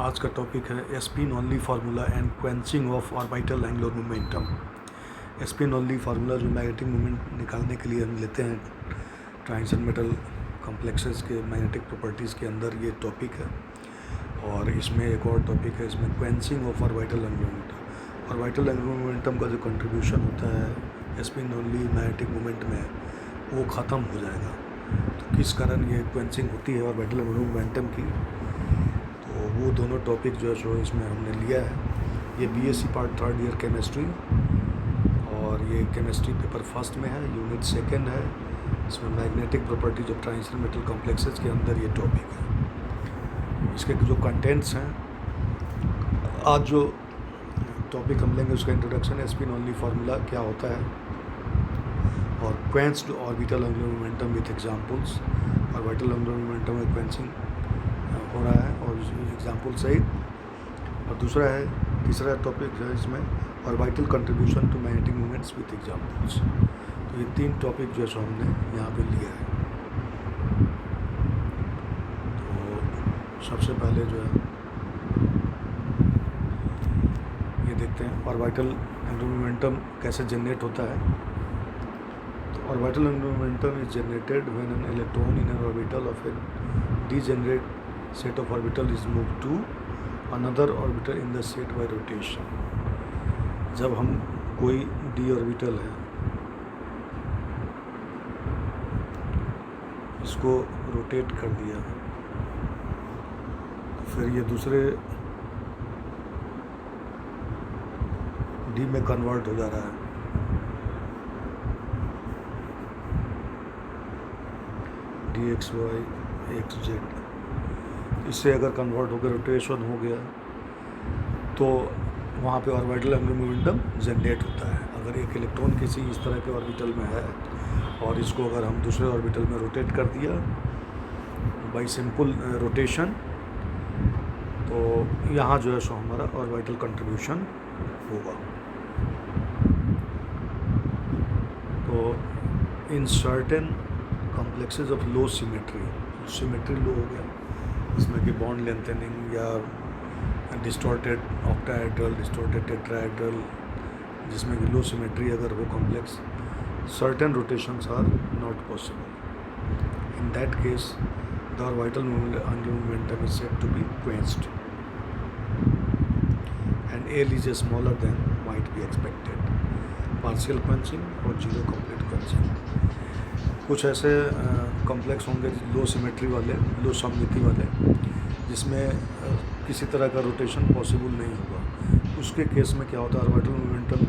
आज का टॉपिक है spin only formula and quenching of orbital angular momentum. Spin only formula जो magnetic moment निकालने के लिए हम लेते हैं ट्रांजिशन मेटल कॉम्प्लेक्सेस के मैग्नेटिक प्रॉपर्टीज़ के अंदर ये टॉपिक है। और इसमें एक और टॉपिक है, इसमें quenching of orbital angular momentum. Orbital angular momentum का जो कंट्रीब्यूशन होता है स्पिन ओनली मैग्नेटिक मोमेंट में, वो ख़त्म हो जाएगा। तो किस कारण ये क्वेंचिंग होती है ऑर्बिटल एंगुलर मोमेंटम की, तो वो दोनों टॉपिक जो है सो इसमें हमने लिया है। ये BSc part 3rd year chemistry, और ये केमिस्ट्री पेपर फर्स्ट में है, यूनिट 2nd है। इसमें magnetic properties of transition metal complexes के अंदर ये टॉपिक है। इसके जो कंटेंट्स हैं, आज जो टॉपिक हम लेंगे उसका इंट्रोडक्शन है, स्पिन ओनली फार्मूला क्या होता है, और quenched orbital angular momentum with examples. Orbital angular momentum में क्वेंचिंग हो रहा है और एग्जाम्पल सहित। और दूसरा है, तीसरा टॉपिक है इसमें orbital contribution to magnetic moments with examples. तो ये 3 टॉपिक जो है सो हमने यहाँ पे लिया है। तो सबसे पहले जो है ये देखते हैं ऑर्बिटल एंगुलर मोमेंटम कैसे जनरेट होता है। तो orbital angular momentum is generated when an electron in an orbital of A degenerate set of orbital is moved to another orbital in the set by rotation। जब हम कोई D orbital है इसको rotate कर दिया, फिर ये दूसरे डी में कन्वर्ट हो जा रहा है। D X Y X Z, इससे अगर कन्वर्ट होकर रोटेशन हो गया तो वहाँ पे ऑर्बिटल एंगुलर मोमेंटम जनरेट होता है। अगर एक इलेक्ट्रॉन किसी इस तरह के ऑर्बिटल में है और इसको अगर हम दूसरे ऑर्बिटल में रोटेट कर दिया बाय सिंपल रोटेशन, तो यहाँ जो है सो हमारा ऑर्बिटल कंट्रीब्यूशन होगा। तो in certain complexes of low symmetry low हो गया, इसमें कि बॉन्ड लेंथनिंग या डिस्टॉर्टेड ऑक्टाहेड्रल, डिस्टॉर्टेड टेट्राहेड्रल, जिसमें कि लो सिमेट्री अगर हो complex, certain rotations are not possible. In that case the orbital angular momentum is said to be quenched and L is smaller than might be expected. Partial quenching और zero complete quenching. कुछ ऐसे complex होंगे लो symmetry वाले, लो सममिति वाले, जिसमें किसी तरह का रोटेशन पॉसिबल नहीं होगा। उसके केस में क्या होता है, ऑर्बिटल मोमेंटम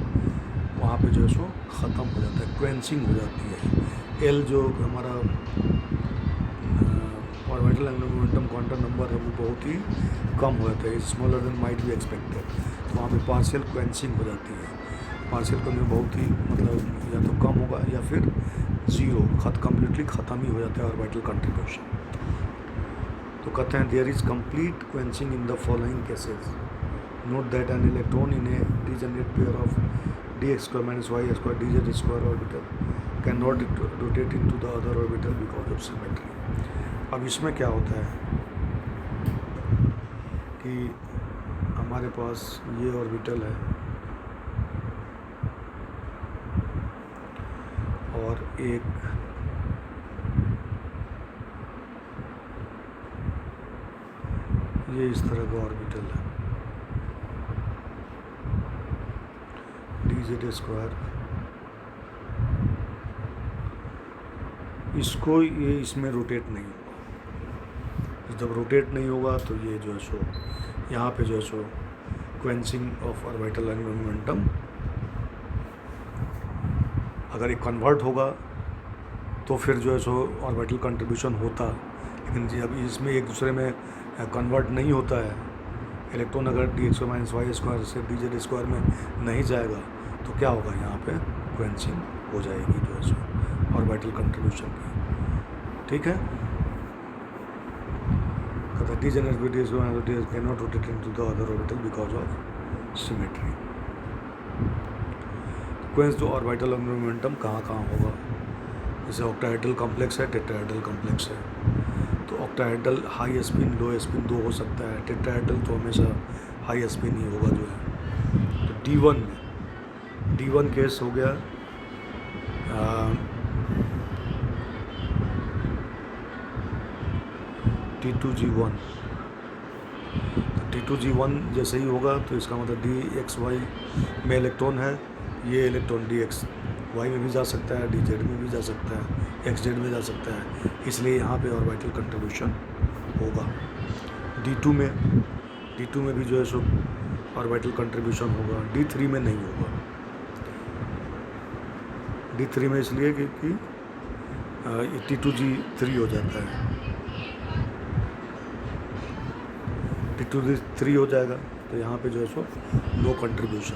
वहाँ पे जो है सो ख़त्म हो जाता है, क्वेंचिंग हो जाती है। एल जो हमारा orbital angular momentum quantum number है वो बहुत ही कम हो जाता है, smaller than might be expected. वहाँ पे पार्शियल क्वेंचिंग हो जाती है। पार्शियल क्वेंचिंग बहुत ही मतलब या तो कम होगा या फिर जीरो, कम्प्लीटली ख़त्म ही हो जाता है ऑर्बिटल कंट्रीब्यूशन। तो कहते हैं there is complete quenching in the following cases. Note that an electron in a degenerate pair of D X square minus Y square D Z square orbital can not rotate into the other orbital because of symmetry. अब इसमें क्या होता है कि हमारे पास ये orbital है और एक ये इस तरह का ऑर्बिटल है डी जेड स्क्वायर। इसको ये इसमें रोटेट नहीं होगा। जब रोटेट नहीं होगा तो ये जो है सो यहाँ पे जो है सो quenching of orbital angular momentum, अगर ये कन्वर्ट होगा तो फिर जो है सो ऑर्बिटल कंट्रीब्यूशन होता। लेकिन जब इसमें एक दूसरे में कन्वर्ट नहीं होता है, इलेक्ट्रॉन अगर D X minus Y square से डी जेड स्क्वायर में नहीं जाएगा तो क्या होगा, यहाँ पे क्वेंचिंग हो जाएगी जो है सो ऑर्बिटल कंट्रीब्यूशन की। ठीक है, कहता है degenerate can not rotate into the other orbital because of symmetry. Quenched orbital angular momentum कहाँ होगा, जैसे ऑक्टाहेड्रल कॉम्प्लेक्स है, टेट्राहेड्रल कॉम्प्लेक्स है, तो octahedral high spin low spin दो हो सकता है, टेट्राहेड्रल तो हमेशा हाई स्पिन ही होगा जो है। तो D1 केस हो गया T2G1। तो T2G1 जैसे ही होगा तो इसका मतलब DXY में इलेक्ट्रॉन है, ये इलेक्ट्रॉन DXY में भी जा सकता है, DZ में भी जा सकता है, XZ में जा सकता है, इसलिए यहाँ पे ऑर्बिटल कंट्रीब्यूशन होगा। D2 में भी जो है सो ऑर्बिटल कंट्रीब्यूशन होगा, D3 में नहीं होगा। D3 में इसलिए कि T2G3 हो जाता है, T2G3 हो जाएगा तो यहाँ पे जो है सो नो कंट्रीब्यूशन,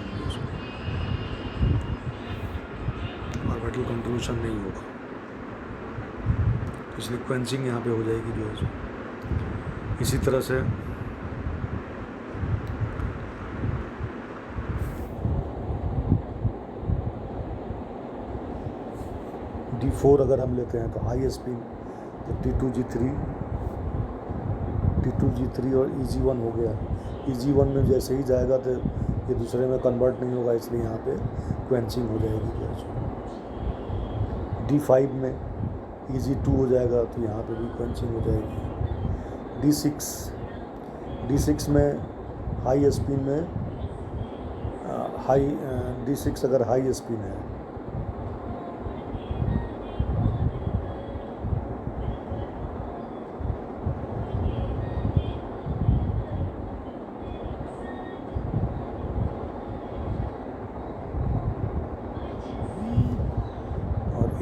ऑर्बिटल कंट्रीब्यूशन नहीं होगा, इसलिए क्वेंचिंग यहाँ पे हो जाएगी जो है सो। इसी तरह से D4 अगर हम लेते हैं तो हाई स्पिन, तो T2G3 और EG1 हो गया। EG1 में जैसे ही जाएगा तो ये दूसरे में कन्वर्ट नहीं होगा, इसलिए यहाँ पे क्वेंचिंग हो जाएगी। D5 में EG2 हो जाएगा तो यहाँ पे भी क्वेंचिंग हो जाएगी। D6 में हाई स्पिन में D6 अगर हाई स्पिन है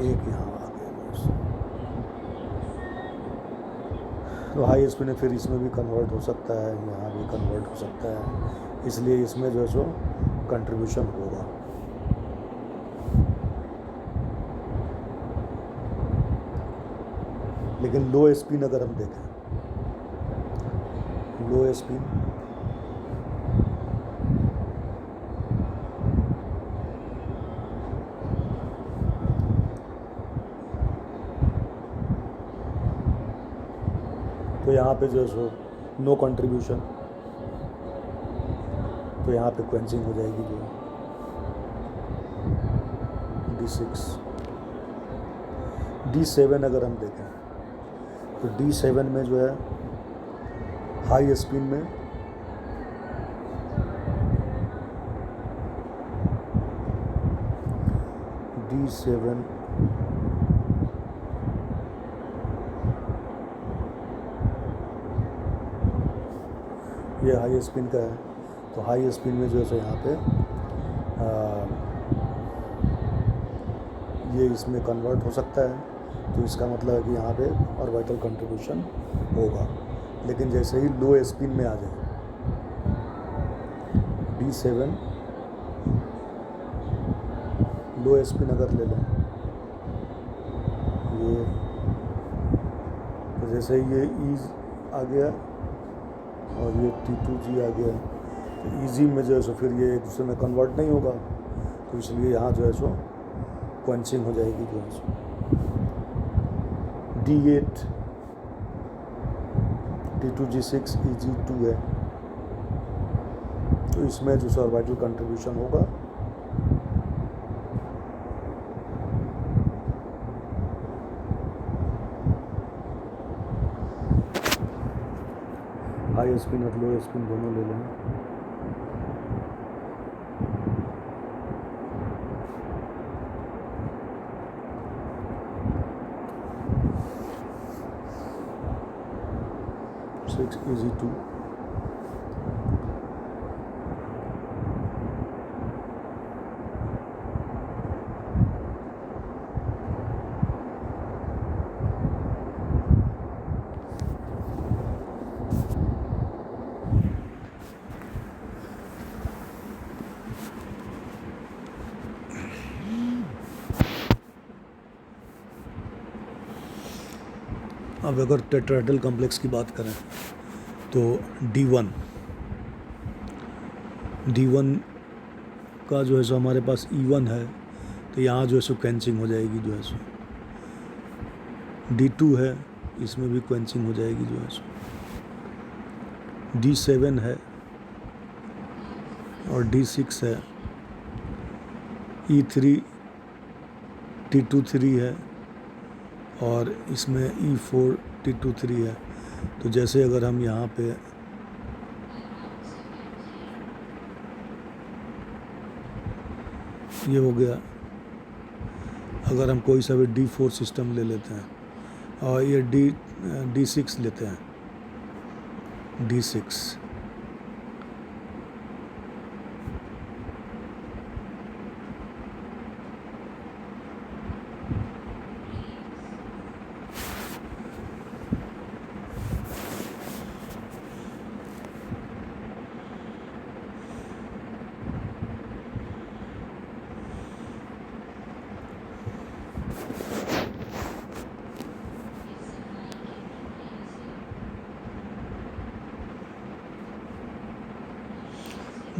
एक यहाँ आ गया, तो हाई स्पिन है, फिर इसमें भी कन्वर्ट हो सकता है, यहाँ भी कन्वर्ट हो सकता है, इसलिए इसमें जो है सो कंट्रीब्यूशन होगा। लेकिन लो स्पिन अगर हम देखें, लो स्पिन तो यहाँ पे जो है सो नो कंट्रीब्यूशन, तो यहाँ पे क्वेंचिंग हो जाएगी जो D6। D7 अगर हम देखें तो D7 में जो है हाई स्पिन में D7 ये हाई स्पिन का है, तो हाई स्पिन में जो है सो यहाँ पे ये इसमें कन्वर्ट हो सकता है, तो इसका मतलब है कि यहाँ पे ऑर्बिटल कंट्रीब्यूशन होगा। लेकिन जैसे ही लो स्पिन में आ जाए D7 लो स्पिन अगर ले लें ये, तो जैसे ही ये ईज आ गया और ये T2G आ गया, तो ईजी में जो है सो फिर ये एक दूसरे में कन्वर्ट नहीं होगा, तो इसलिए यहाँ जो है सो क्वेंचिंग हो जाएगी जो है सो। D8 T2G6 EG2 है, तो इसमें जो सो ऑर्बिटल कंट्रीब्यूशन होगा। हाई स्पिन और लो स्पिन दोनों ले लें। EG2 अब अगर टेट्राहेड्रल कॉम्प्लेक्स की बात करें तो D1 का जो है सो हमारे पास E1 है, तो यहाँ जो है सो कैंसिंग हो जाएगी जो है सो। D2 है इसमें भी क्वेंचिंग हो जाएगी जो है सो। D7 है और D6 है, E3 T23 है और इसमें E4 T23 है। तो जैसे अगर हम यहाँ पे ये हो गया, अगर हम कोई सा भी D4 सिस्टम ले लेते हैं और ये D6 लेते हैं, D6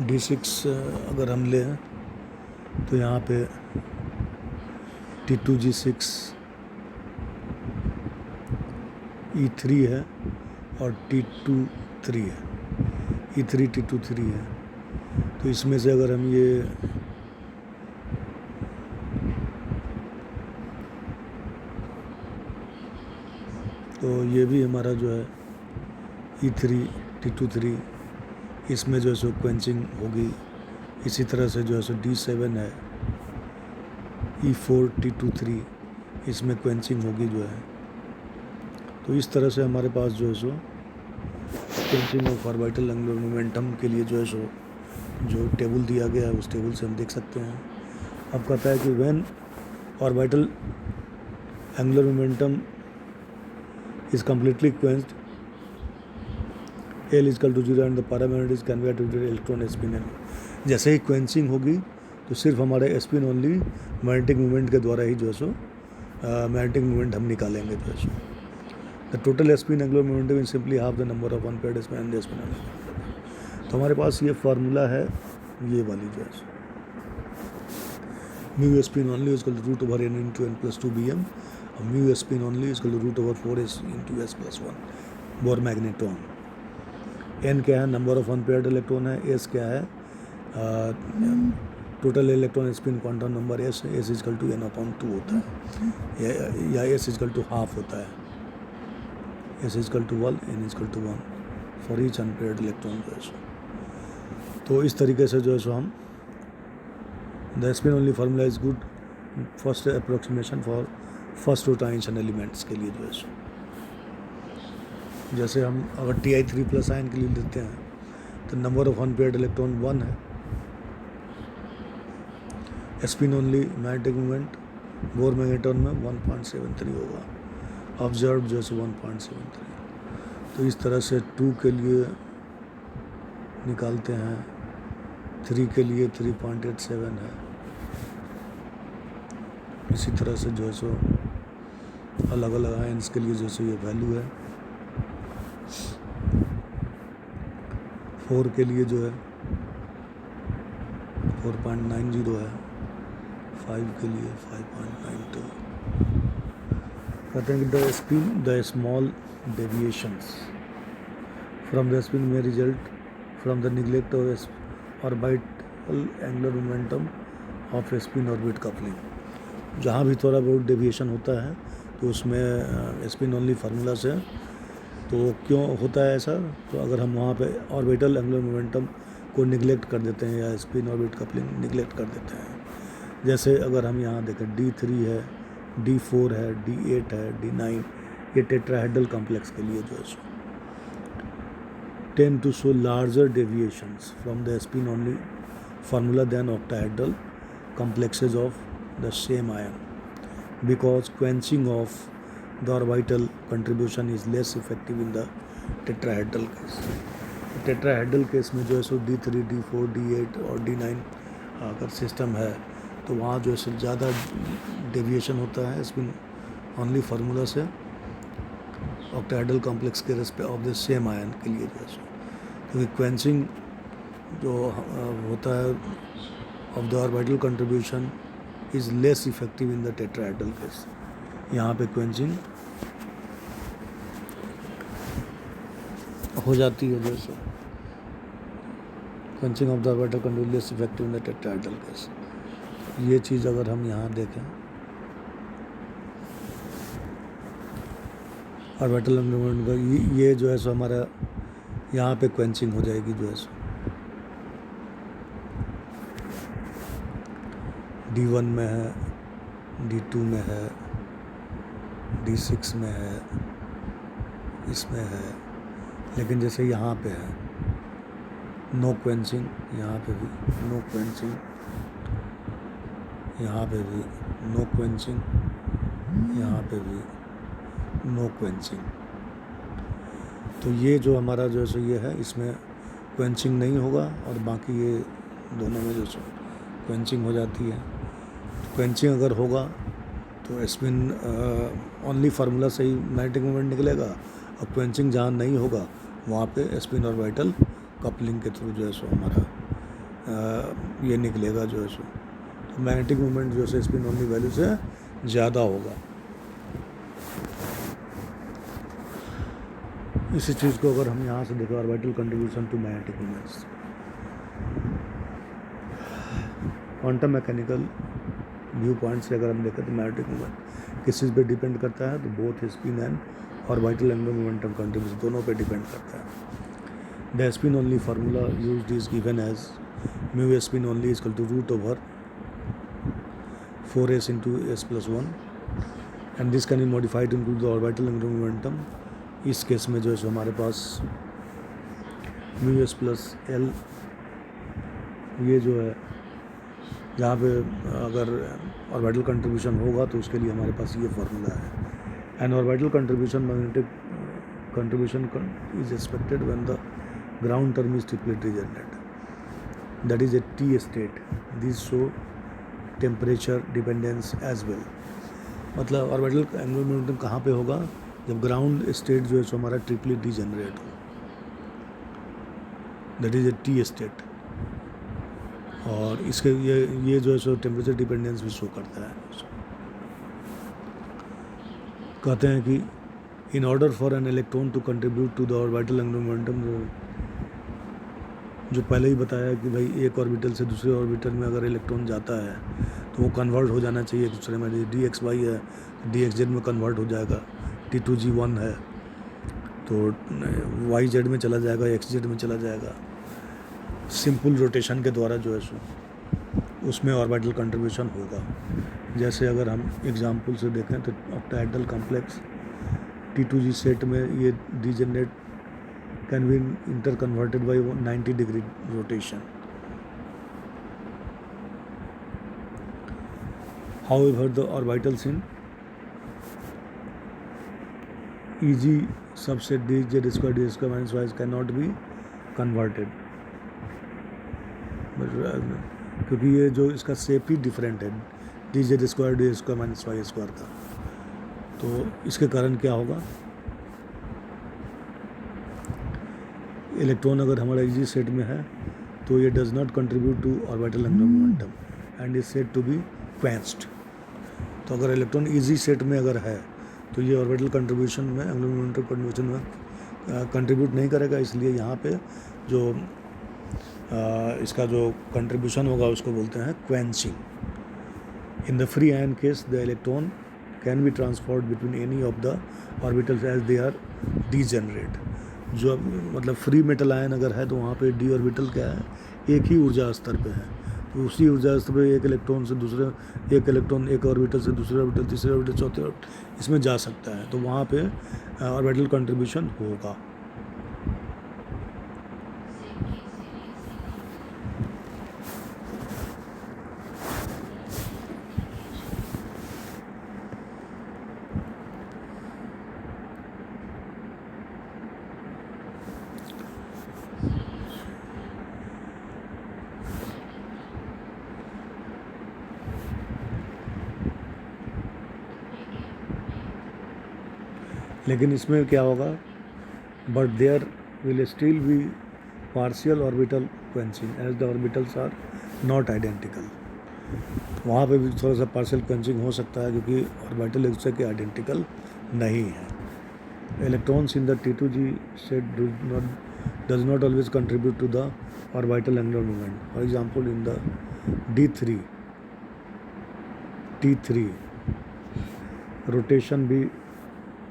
D6 अगर हम लें तो यहाँ पे T2G6 E3 है और T23 है, E3 T23 है। तो इसमें से अगर हम ये तो ये भी हमारा जो है E3 T23, इसमें जो है सो क्वेंचिंग होगी। इसी तरह से जो है सो D7 है, E4 T23, इसमें क्वेंचिंग होगी जो है। तो इस तरह से हमारे पास जो है सो quenching of orbital angular momentum के लिए जो है सो जो टेबल दिया गया है उस टेबल से हम देख सकते हैं। अब कहता है कि when orbital angular momentum is completely quenched, L equal to 0 and the paramagnet is convert to electron spin. जैसे ही क्वेंचिंग होगी तो सिर्फ हमारे स्पिन ओनली मैग्नेटिक मूवमेंट के द्वारा ही जो है सो मैग्नेटिक मूवमेंट हम निकालेंगे जो है सो। The total spin angular momentum is simply half the number of unpaired spin and the spin. तो हमारे पास ये फार्मूला है, ये वाली जो है सो mu spin only is equal to root over n into n plus 2 bm और mu spin only is equal to root over 4s into s plus 1 Bohr magnetron. n क्या है, नंबर ऑफ अनपेयर्ड इलेक्ट्रॉन है, s क्या है, total electron spin quantum number s is equal to n/2 होता है या s is equal to half होता है, s is equal to 1 n is equal to 1 for each unpaired electron जो है सो। तो इस तरीके से जो है सो हम the spin only formula is good first approximation for first two transition elements के लिए जो है सो। जैसे हम अगर Ti3 प्लस आयन के लिए लेते हैं तो नंबर ऑफ अनपेयर्ड इलेक्ट्रॉन 1 है, spin only magnetic movement bore magnetron में 1.73 होगा, ऑब्जर्व जो है 1.73। तो इस तरह से 2 के लिए निकालते हैं, 3 के लिए 3.87 है। इसी तरह से जो है सो अलग अलग आयंस के लिए जो है ये वैल्यू है। 4 के लिए जो है 4.90 है, 5 के लिए 5.92। कहते हैं कि the small deviations from the spin में result from the neglect of orbital angular momentum of spin orbit coupling. जहाँ भी थोड़ा बहुत डेविएशन होता है तो उसमें स्पिन ओनली फार्मूला से। तो क्यों होता है ऐसा, तो अगर हम वहाँ पे ऑर्बिटल एंगुलर मोमेंटम को निगलेक्ट कर देते हैं या स्पिन ऑर्बिट कपलिंग निगलेक्ट कर देते हैं, जैसे अगर हम यहाँ देखें D3 है, D4 है, D8 है, D9, ये टेट्राहेड्रल कॉम्प्लेक्स के लिए जो है tend to show larger deviations from the spin only formula than octahedral complexes of the same ion, because quenching of the orbital contribution is less effective in the tetrahedral case. Tetrahedral case में जो है सो D3, D4, D8 और D9 अगर system है तो वहाँ जो है सो ज़्यादा डेविएशन होता है स्पिन ओनली फार्मूला से ऑक्टाहेड्रल कॉम्प्लेक्स के respect of the same ion के लिए जो है सो, क्योंकि क्वेंचिंग जो होता है of the orbital contribution is less effective in the tetrahedral case. यहाँ पे क्वेंचिंग हो जाती है जैसे quenching of the orbital continuous effective in the tetrahedral case. ये चीज़ अगर हम यहाँ देखें ऑर्बिटल मूवमेंट का, ये जो है सो हमारा यहाँ पे क्वेंचिंग हो जाएगी जो है सो D1 में है, D2 में है, D6 में है, इसमें है। लेकिन जैसे यहाँ पे है नो क्वेंचिंग, यहाँ पे भी नो क्वेंचिंग, यहाँ पे भी नो क्वेंचिंग, यहाँ पे भी नो क्वेंचिंग। तो ये जो हमारा जो है सो ये है, इसमें क्वेंचिंग नहीं होगा और बाकी ये दोनों में जो सो क्वेंचिंग हो जाती है। क्वेंचिंग अगर होगा तो स्पिन ओनली फार्मूला से ही मैग्नेटिक मोमेंट निकलेगा, और क्वेंचिंग जहाँ नहीं होगा वहाँ पे स्पिन ऑर्बिटल कपलिंग के थ्रू जो है सो हमारा ये निकलेगा जो है सो। तो मैग्नेटिक मोमेंट जो है स्पिन ओनली वैल्यू से ज़्यादा होगा। इसी चीज़ को अगर हम यहाँ से देखें orbital contribution to magnetic moments, quantum mechanical view point से अगर हम देखें तो मैग्नेटिक मोमेंट किस चीज़ पे डिपेंड करता है, तो both spin and orbital angular momentum contribution दोनों पे डिपेंड करता है। The spin only formula used is given as mu spin only is equal to root over 4s into s+1 and this can be modified into the orbital angular momentum. इस case में जो है सो हमारे पास mu s plus L, ये जो है जहाँ पे अगर ऑर्बिटल कंट्रीब्यूशन होगा तो उसके लिए हमारे पास ये फार्मूला है। And orbital contribution magnetic contribution is expected when the ground term is triply degenerate, that is a T state. This show temperature dependence as well. मतलब ऑर्बिटल एंगुलर मोमेंटम कहाँ पे होगा, जब ग्राउंड स्टेट जो है सो हमारा ट्रिपली डिजेनरेट हो, that is a T state. और इसके ये जो है सो टेम्परेचर डिपेंडेंस भी शो करता है। कहते हैं कि in order for an electron to contribute to the orbital angular momentum, जो पहले ही बताया कि भाई एक ऑर्बिटल से दूसरे ऑर्बिटल में अगर इलेक्ट्रॉन जाता है तो वो कन्वर्ट हो जाना चाहिए दूसरे में। dxy है dxz में कन्वर्ट हो जाएगा, t2g1 है तो yz में चला जाएगा, xz में चला जाएगा। सिंपल रोटेशन के द्वारा जो है सो उसमें ऑर्बिटल कंट्रीब्यूशन होगा। जैसे अगर हम एग्जांपल से देखें तो ऑक्टाहेड्रल कॉम्प्लेक्स T2g सेट में ये degenerate can be inter converted by 90 degree rotation. However the orbitals in EG subset dz² minus y can not be converted, क्योंकि ये जो इसका शेप ही डिफरेंट है dz² माइनस y² का। तो इसके कारण क्या होगा, इलेक्ट्रॉन अगर हमारा EG सेट में है तो ये does not contribute to orbital angular momentum and is said to be quenched. तो अगर इलेक्ट्रॉन EG सेट में अगर है तो ये ऑर्बिटल कंट्रीब्यूशन में एंगुलर मोमेंटम कंट्रीब्यूशन में कंट्रीब्यूट नहीं करेगा। इसलिए यहाँ पे जो इसका जो कंट्रीब्यूशन होगा उसको बोलते हैं quenching. In the free ion case the electron can be transferred between any of the orbitals as they are degenerate. जो मतलब फ्री मेटल आयन अगर है तो वहाँ पे डी ऑर्बिटल क्या है, एक ही ऊर्जा स्तर पे है। तो उसी ऊर्जा स्तर पे एक इलेक्ट्रॉन से दूसरे, एक इलेक्ट्रॉन एक ऑर्बिटल से दूसरे ऑर्बिटल, तीसरे ऑर्बिटल, चौथे ऑर्बिटल, इसमें जा सकता है। तो वहाँ पे ऑर्बिटल कंट्रीब्यूशन होगा। लेकिन इसमें क्या होगा, but there will still be partial orbital quenching as the orbitals are not identical. वहाँ पे भी थोड़ा सा पार्शियल क्वेंचिंग हो सकता है क्योंकि ऑर्बिटल एक दूसरे के आइडेंटिकल नहीं है। Electrons in the T2G state does not always contribute to the orbital angular moment. For example, in the D3, T3, rotation be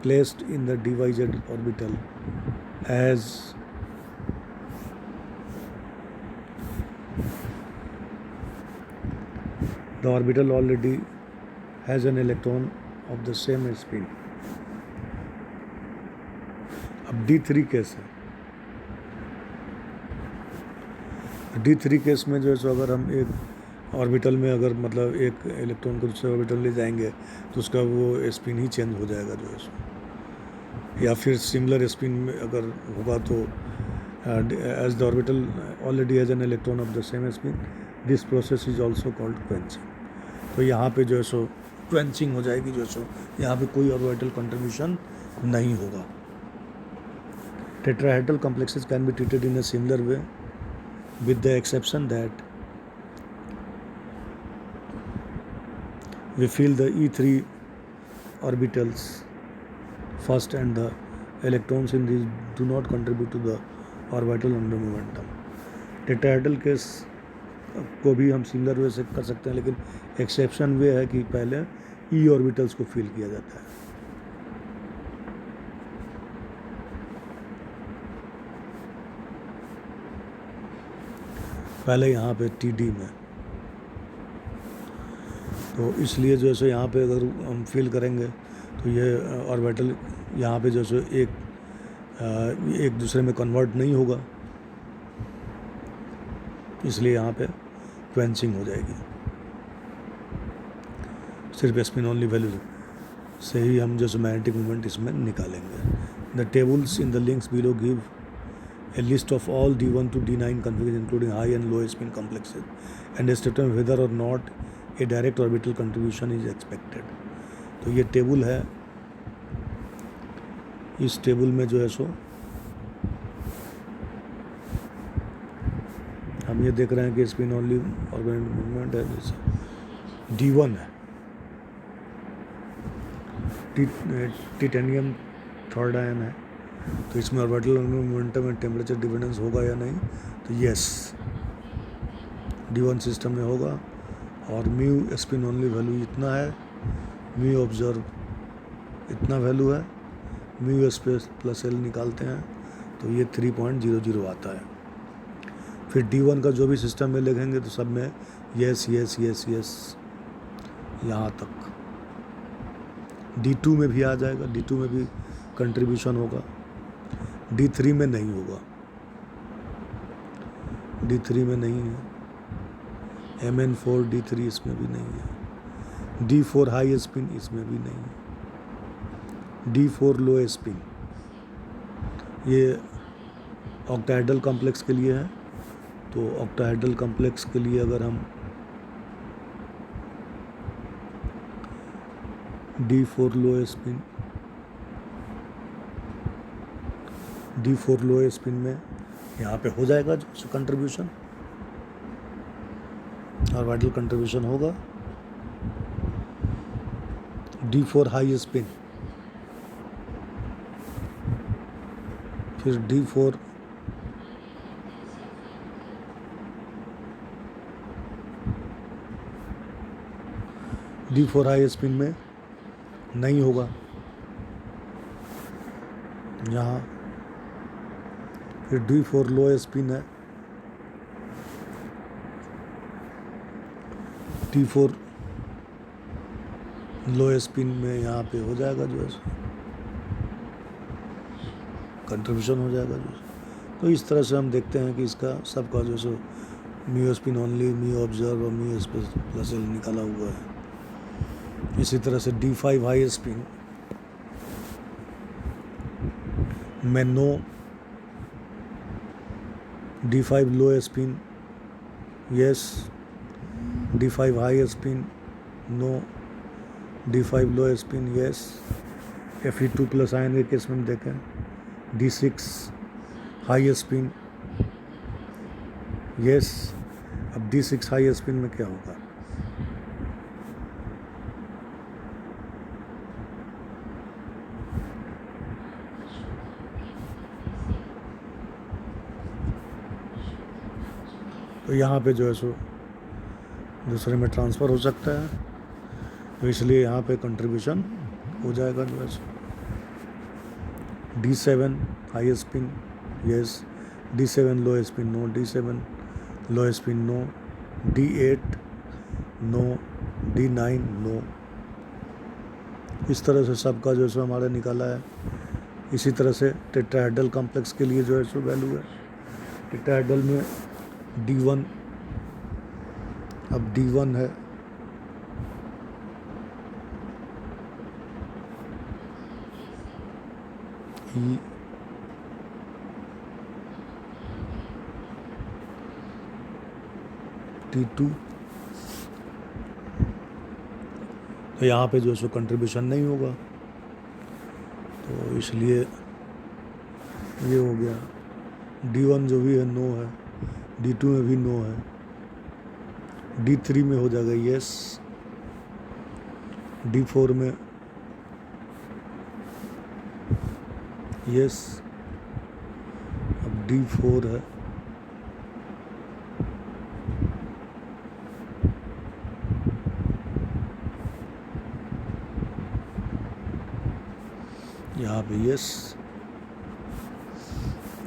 placed in the DYZ orbital as the orbital already has an electron of the same spin. अब D3 case है, D3 case में जो है सो अगर हम एक orbital में अगर मतलब एक इलेक्ट्रॉन को दूसरे ऑर्बिटल ले जाएंगे तो उसका वो स्पिन ही चेंज हो जाएगा जो है सो, या फिर सिमिलर स्पिन में अगर होगा तो as the orbital already has an electron of the same spin, this process is also called quenching. तो यहाँ पे जो है सो क्वेंचिंग हो जाएगी, जो है सो यहाँ पे कोई ऑर्बिटल कंट्रीब्यूशन नहीं होगा। Tetrahedral complexes can be treated in a similar way, with the exception that we fill the E3 orbitals first and the electrons in these do not contribute to the orbital angular momentum. Tetrahedral case को भी हम similar way से कर सकते हैं, लेकिन exception वे है कि पहले ई ऑर्बिटल्स को फिल किया जाता है। पहले यहाँ पे TD में, तो इसलिए जो है सो यहाँ पे अगर हम फिल करेंगे तो ये ऑर्बिटल यहाँ पे जो है सो एक दूसरे में कन्वर्ट नहीं होगा, इसलिए यहाँ पे क्वेंचिंग हो जाएगी। सिर्फ स्पिन ओनली वैल्यू से ही हम जो सो मैग्नेटिक मोमेंट इसमें निकालेंगे। The tables in the links below give a list of all D1 to D9 configurations including high and low spin complexes and a statement whether or not a direct orbital contribution is expected। तो ये table है, इस table में जो है सो हम ये देख रहे हैं कि स्पिन ओनली ऑर्बिटल मूवमेंट है, जैसे D1 है, टिटेनियम थर्ड आयन है, तो इसमें orbital angular momentum and temperature difference होगा या नहीं, तो यस D1 सिस्टम में होगा। और म्यू स्पिन ओनली वैल्यू इतना है, म्यू ऑब्जर्व इतना वैल्यू है, म्यू स्पेस प्लस एल निकालते हैं तो ये 3.00 आता है। फिर D1 का जो भी सिस्टम में लिखेंगे तो सब में यस यस यस यस यहाँ तक। D2 में भी आ जाएगा, D2 में भी कंट्रीब्यूशन होगा, D3 में नहीं होगा, D3 में नहीं है, Mn4 D3 इसमें भी नहीं है, D4 हाई स्पिन इसमें भी नहीं है, D4 लो स्पिन ये ऑक्टाहेड्रल कॉम्प्लेक्स के लिए है। तो ऑक्टाहेड्रल कॉम्प्लेक्स के लिए अगर हम D4 लो स्पिन, D4 लो स्पिन में यहाँ पे हो जाएगा जो कंट्रीब्यूशन, ऑर्बिटल कंट्रीब्यूशन होगा। D4 हाई स्पिन, फिर D4 हाई स्पिन में नहीं होगा यहाँ, फिर D4 लो स्पिन है, D4 लो स्पिन में यहाँ पे हो जाएगा जो है कंट्रीब्यूशन हो जाएगा जो। तो इस तरह से हम देखते हैं कि इसका सबका जो सो mu spin only, mu observe और म्यू स्पेस प्लस एल निकाला हुआ है। इसी तरह से D5 हाई स्पिन में no, D5 low spin yes, D5 high spin no, D5 low spin yes. Fe2 plus ion के केस में देखें D6 हाई स्पिन यस। अब D6 हाई स्पिन में क्या होगा, तो यहाँ पे जो है सो दूसरे में ट्रांसफ़र हो सकता है, तो इसलिए यहाँ पे कंट्रीब्यूशन हो जाएगा जो है सो D7 high spin yes, D7 low spin no, D7 low spin no, D8 no, D9 no. इस तरह से सबका जो है सो हमारा निकाला है। इसी तरह से टेट्राहेड्रल कॉम्प्लेक्स के लिए जो है सो वैल्यू है। टेट्राहेड्रल में D1, अब D1 है E, T2, तो यहाँ पे जो है सो कंट्रीब्यूशन नहीं होगा, तो इसलिए ये हो गया। D1 जो भी है नो है, D2 में भी नो है, D3 में हो जाएगा यस, D4 में यस, अब D4 है, यहाँ पे यस,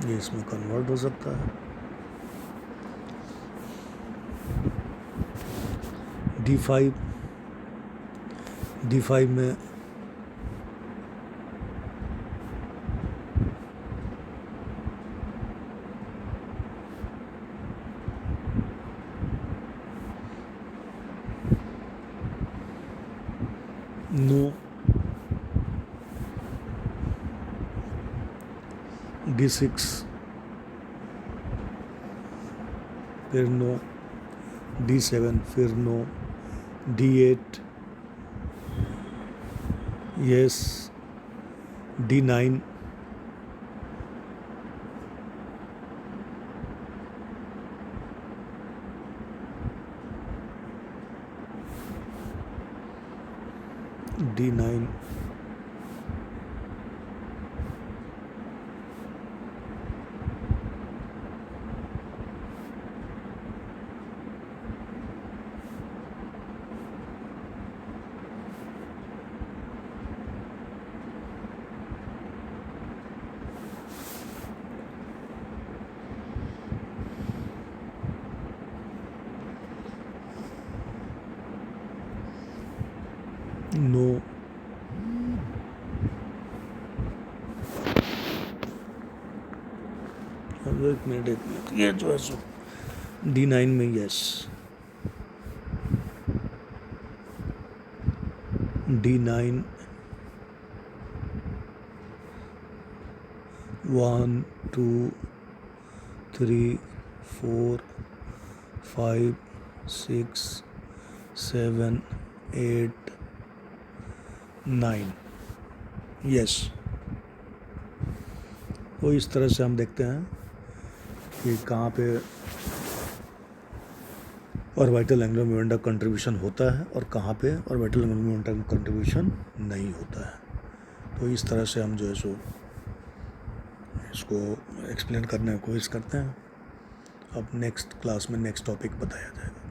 ये इसमें कन्वर्ट हो सकता है। D5 में नो, D6 फिर नो, D7 फिर no, D8 yes, D9 D9 no, एक मिनट ये जो है सो D9 में यस, D9 1 2 3 4 5 6 7 8 9 यस। तो इस तरह से हम देखते हैं कि कहाँ पे ऑर्बिटल एंगुलर मोमेंटम कंट्रीब्यूशन होता है और कहाँ पे ऑर्बिटल एंगुलर मोमेंटम कंट्रीब्यूशन नहीं होता है। तो इस तरह से हम जो है सो इसको एक्सप्लेन करने की कोशिश करते हैं। अब नेक्स्ट क्लास में नेक्स्ट टॉपिक बताया जाएगा।